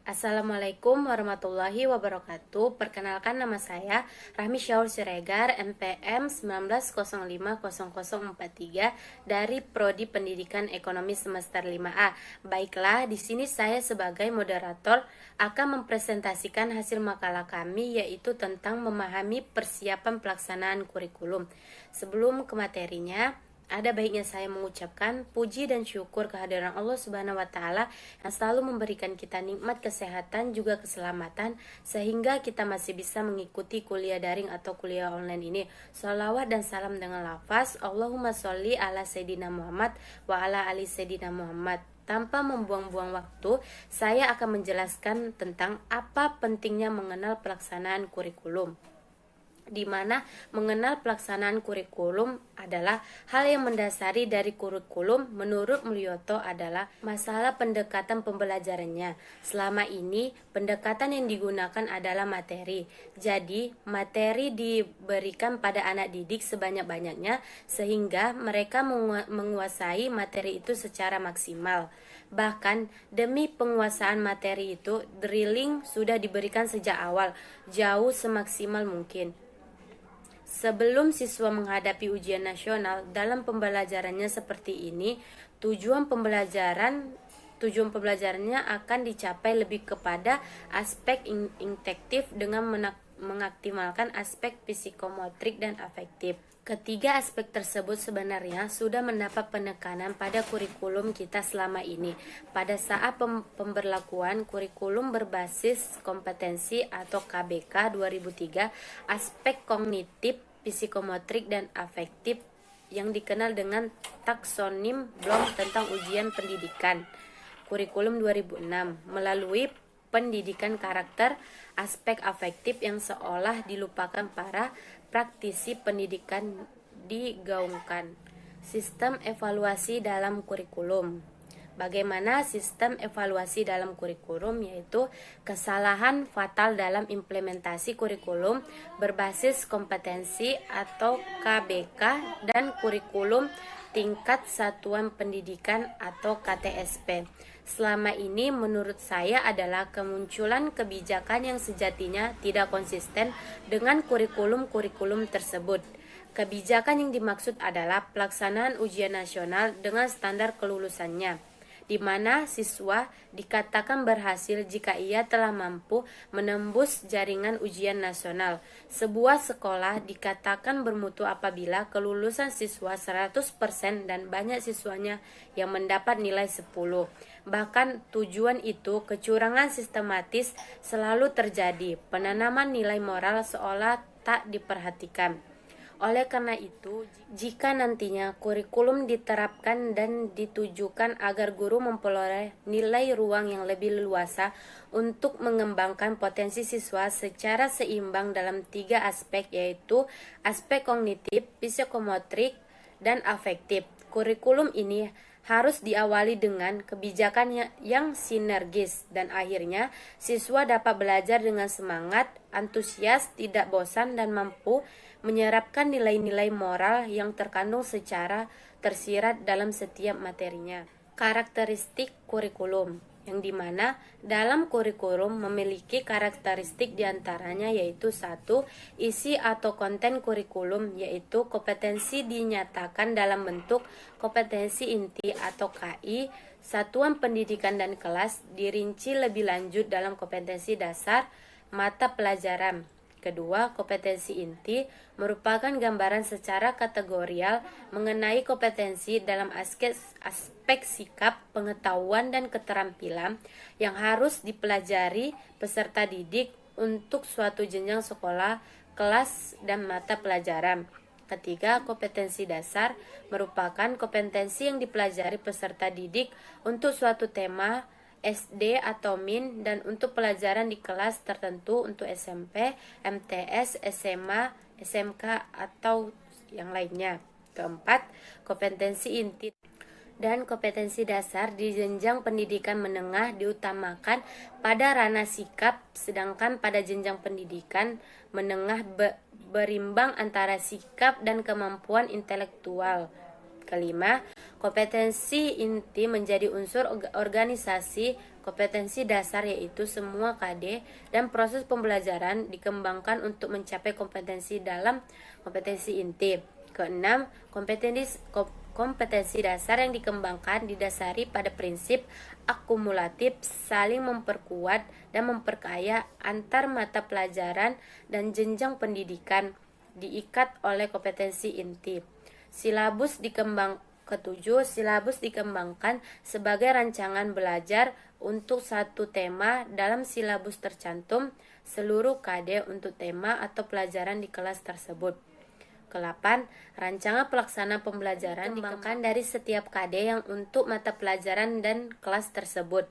Assalamualaikum warahmatullahi wabarakatuh. Perkenalkan, nama saya Rahmi Syaur Siregar, NPM 19050043 dari Prodi Pendidikan Ekonomi Semester 5A. Baiklah, di sini saya sebagai moderator akan mempresentasikan hasil makalah kami, yaitu tentang memahami persiapan pelaksanaan kurikulum. Sebelum ke materinya, ada baiknya saya mengucapkan puji dan syukur kehadiran Allah Subhanahu wa Ta'ala yang selalu memberikan kita nikmat kesehatan juga keselamatan, sehingga kita masih bisa mengikuti kuliah daring atau kuliah online ini. Shalawat dan salam dengan lafaz Allahumma sholli ala Sayyidina Muhammad wa ala ali Sayyidina Muhammad. Tanpa membuang-buang waktu, saya akan menjelaskan tentang apa pentingnya mengenal pelaksanaan kurikulum, di mana mengenal pelaksanaan kurikulum adalah hal yang mendasari dari kurikulum. Menurut Mulyoto adalah masalah pendekatan pembelajarannya. Selama ini pendekatan yang digunakan adalah materi. Jadi materi diberikan pada anak didik sebanyak-banyaknya sehingga mereka menguasai materi itu secara maksimal. Bahkan demi penguasaan materi itu, drilling sudah diberikan sejak awal, jauh semaksimal mungkin. Sebelum siswa menghadapi ujian nasional, dalam pembelajarannya seperti ini, tujuan pembelajarannya akan dicapai lebih kepada aspek intelektif dengan mengaktifkan aspek psikomotrik dan afektif. Ketiga aspek tersebut sebenarnya sudah mendapat penekanan pada kurikulum kita selama ini. Pada saat pemberlakuan kurikulum berbasis kompetensi atau KBK 2003, aspek kognitif, psikomotrik, dan afektif yang dikenal dengan taksonim Bloom tentang ujian pendidikan kurikulum 2006 melalui pendidikan karakter. Aspek afektif yang seolah dilupakan para praktisi pendidikan digaungkan. Sistem evaluasi dalam kurikulum. Bagaimana sistem evaluasi dalam kurikulum, yaitu kesalahan fatal dalam implementasi kurikulum berbasis kompetensi atau KBK dan kurikulum tingkat satuan pendidikan atau KTSP. Selama ini menurut saya adalah kemunculan kebijakan yang sejatinya tidak konsisten dengan kurikulum-kurikulum tersebut. Kebijakan yang dimaksud adalah pelaksanaan ujian nasional dengan standar kelulusannya, di mana siswa dikatakan berhasil jika ia telah mampu menembus jaringan ujian nasional. Sebuah sekolah dikatakan bermutu apabila kelulusan siswa 100% dan banyak siswanya yang mendapat nilai 10. Bahkan tujuan itu, kecurangan sistematis selalu terjadi. Penanaman nilai moral seolah tak diperhatikan. Oleh karena itu, jika nantinya kurikulum diterapkan dan ditujukan agar guru memperoleh nilai ruang yang lebih leluasa untuk mengembangkan potensi siswa secara seimbang dalam tiga aspek, yaitu aspek kognitif, psikomotrik, dan afektif, kurikulum ini harus diawali dengan kebijakan yang sinergis, dan akhirnya siswa dapat belajar dengan semangat, antusias, tidak bosan, dan mampu menyerapkan nilai-nilai moral yang terkandung secara tersirat dalam setiap materinya. Karakteristik kurikulum, yang dimana dalam kurikulum memiliki karakteristik diantaranya yaitu 1. Isi atau konten kurikulum, yaitu kompetensi dinyatakan dalam bentuk kompetensi inti atau KI, satuan pendidikan dan kelas, dirinci lebih lanjut dalam kompetensi dasar, mata pelajaran. Kedua, kompetensi inti merupakan gambaran secara kategorial mengenai kompetensi dalam aspek sikap, pengetahuan, dan keterampilan yang harus dipelajari peserta didik untuk suatu jenjang sekolah, kelas, dan mata pelajaran. Ketiga, kompetensi dasar merupakan kompetensi yang dipelajari peserta didik untuk suatu tema SD atau MIN dan untuk pelajaran di kelas tertentu untuk SMP, MTS, SMA, SMK, atau yang lainnya. Keempat, kompetensi inti dan kompetensi dasar di jenjang pendidikan menengah diutamakan pada ranah sikap, sedangkan pada jenjang pendidikan menengah berimbang antara sikap dan kemampuan intelektual. Kelima, kompetensi inti menjadi unsur organisasi Kompetensi dasar yaitu semua KD dan proses pembelajaran dikembangkan untuk mencapai kompetensi dalam kompetensi inti. Keenam, kompetensi dasar yang dikembangkan didasari pada prinsip akumulatif, saling memperkuat dan memperkaya antar mata pelajaran dan jenjang pendidikan, diikat oleh kompetensi inti. Ketujuh, silabus dikembangkan sebagai rancangan belajar untuk satu tema. Dalam silabus tercantum seluruh KD untuk tema atau pelajaran di kelas tersebut. Ke-8, rancangan pelaksana pembelajaran dikembangkan dari setiap KD yang untuk mata pelajaran dan kelas tersebut.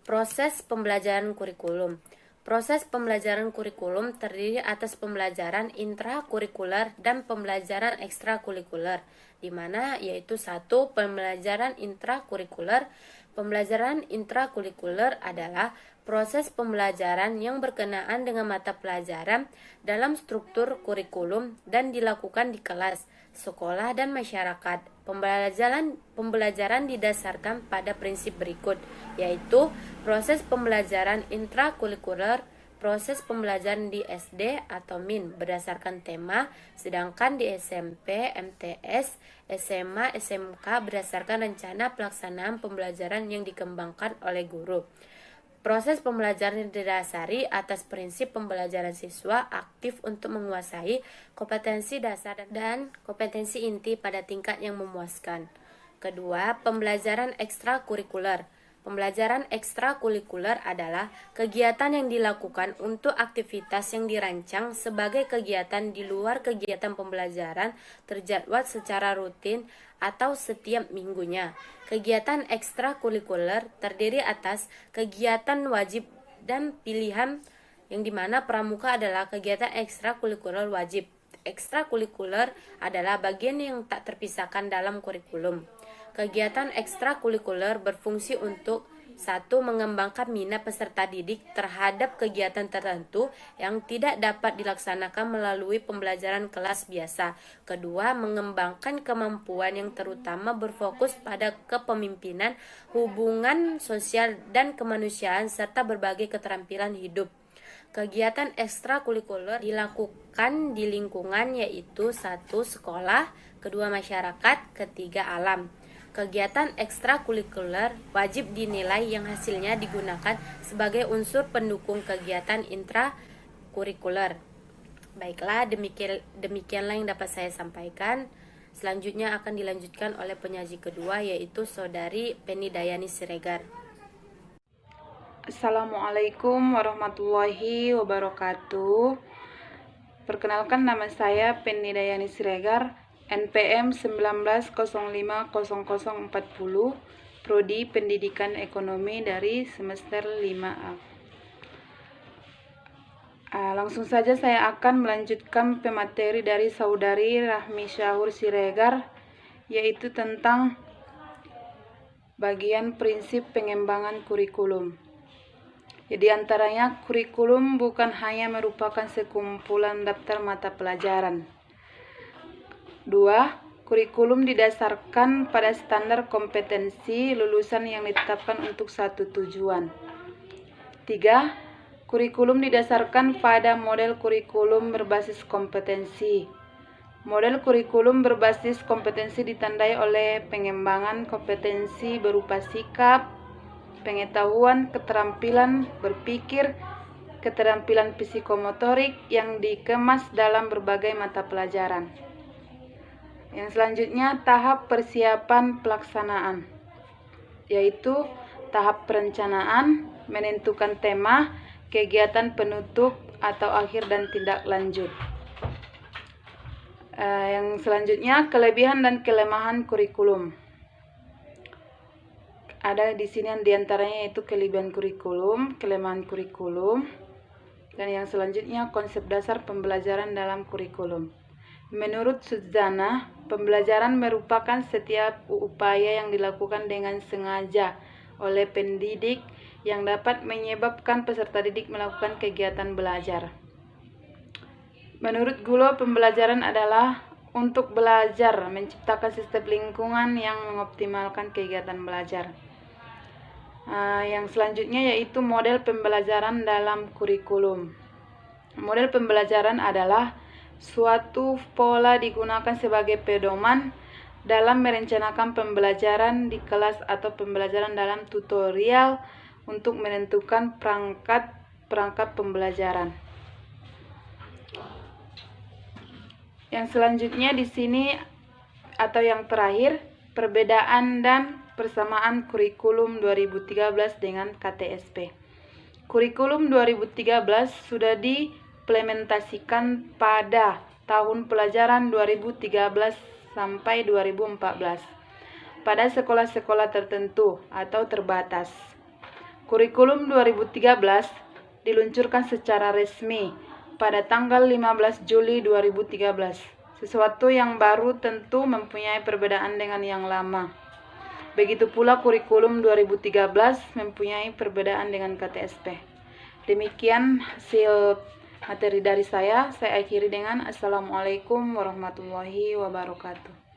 Proses pembelajaran kurikulum. Proses pembelajaran kurikulum terdiri atas pembelajaran intrakurikuler dan pembelajaran ekstrakurikuler, di mana yaitu 1. Pembelajaran intrakurikuler. Pembelajaran intrakurikuler adalah proses pembelajaran yang berkenaan dengan mata pelajaran dalam struktur kurikulum dan dilakukan di kelas, sekolah, dan masyarakat. Pembelajaran didasarkan pada prinsip berikut, yaitu proses pembelajaran intrakurikuler, proses pembelajaran di SD atau MIN berdasarkan tema, sedangkan di SMP, MTS, SMA, SMK berdasarkan rencana pelaksanaan pembelajaran yang dikembangkan oleh guru. Proses pembelajaran didasari atas prinsip pembelajaran siswa aktif untuk menguasai kompetensi dasar dan kompetensi inti pada tingkat yang memuaskan. Kedua, pembelajaran ekstrakurikuler. Pembelajaran ekstrakurikuler adalah kegiatan yang dilakukan untuk aktivitas yang dirancang sebagai kegiatan di luar kegiatan pembelajaran terjadwal secara rutin atau setiap minggunya. Kegiatan ekstrakurikuler terdiri atas kegiatan wajib dan pilihan, yang dimana pramuka adalah kegiatan ekstrakurikuler wajib. Ekstrakurikuler adalah bagian yang tak terpisahkan dalam kurikulum. Kegiatan ekstrakurikuler berfungsi untuk 1. Mengembangkan minat peserta didik terhadap kegiatan tertentu yang tidak dapat dilaksanakan melalui pembelajaran kelas biasa. Kedua, mengembangkan kemampuan yang terutama berfokus pada kepemimpinan, hubungan sosial dan kemanusiaan, serta berbagai keterampilan hidup. Kegiatan ekstrakurikuler dilakukan di lingkungan yaitu 1. Sekolah, 2. Masyarakat, 3. Alam. Kegiatan ekstrakurikuler wajib dinilai yang hasilnya digunakan sebagai unsur pendukung kegiatan intrakurikuler. Baiklah, demikianlah yang dapat saya sampaikan. Selanjutnya akan dilanjutkan oleh penyaji kedua, yaitu Saudari Penny Dayani Siregar. Assalamualaikum warahmatullahi wabarakatuh. Perkenalkan, nama saya Penny Dayani Siregar, NPM 19050040, Prodi Pendidikan Ekonomi dari semester 5A. Langsung saja saya akan melanjutkan pemateri dari Saudari Rahmi Syahur Siregar, yaitu tentang bagian prinsip pengembangan kurikulum. Jadi antaranya, kurikulum bukan hanya merupakan sekumpulan daftar mata pelajaran. 2. Kurikulum didasarkan pada standar kompetensi lulusan yang ditetapkan untuk satu tujuan. 3. Kurikulum didasarkan pada model kurikulum berbasis kompetensi. Model kurikulum berbasis kompetensi ditandai oleh pengembangan kompetensi berupa sikap, pengetahuan, keterampilan berpikir, keterampilan psikomotorik yang dikemas dalam berbagai mata pelajaran. Yang selanjutnya, tahap persiapan pelaksanaan, yaitu tahap perencanaan, menentukan tema, kegiatan penutup atau akhir, dan tindak lanjut. Yang selanjutnya, kelebihan dan kelemahan kurikulum. Ada di sini yang diantaranya yaitu kelebihan kurikulum, kelemahan kurikulum, dan yang selanjutnya konsep dasar pembelajaran dalam kurikulum. Menurut Sudzana, pembelajaran merupakan setiap upaya yang dilakukan dengan sengaja oleh pendidik yang dapat menyebabkan peserta didik melakukan kegiatan belajar. Menurut Gulo, pembelajaran adalah untuk belajar, menciptakan sistem lingkungan yang mengoptimalkan kegiatan belajar. Yang selanjutnya yaitu model pembelajaran dalam kurikulum. Model pembelajaran adalah suatu pola digunakan sebagai pedoman dalam merencanakan pembelajaran di kelas atau pembelajaran dalam tutorial untuk menentukan perangkat pembelajaran. Yang selanjutnya di sini atau yang terakhir, perbedaan dan persamaan kurikulum 2013 dengan KTSP. Kurikulum 2013 sudah diimplementasikan pada tahun pelajaran 2013 sampai 2014 pada sekolah-sekolah tertentu atau terbatas. Kurikulum 2013 diluncurkan secara resmi pada tanggal 15 Juli 2013. Sesuatu yang baru tentu mempunyai perbedaan dengan yang lama. Begitu pula kurikulum 2013 mempunyai perbedaan dengan KTSP. Demikian hasil materi dari saya akhiri dengan Assalamualaikum warahmatullahi wabarakatuh.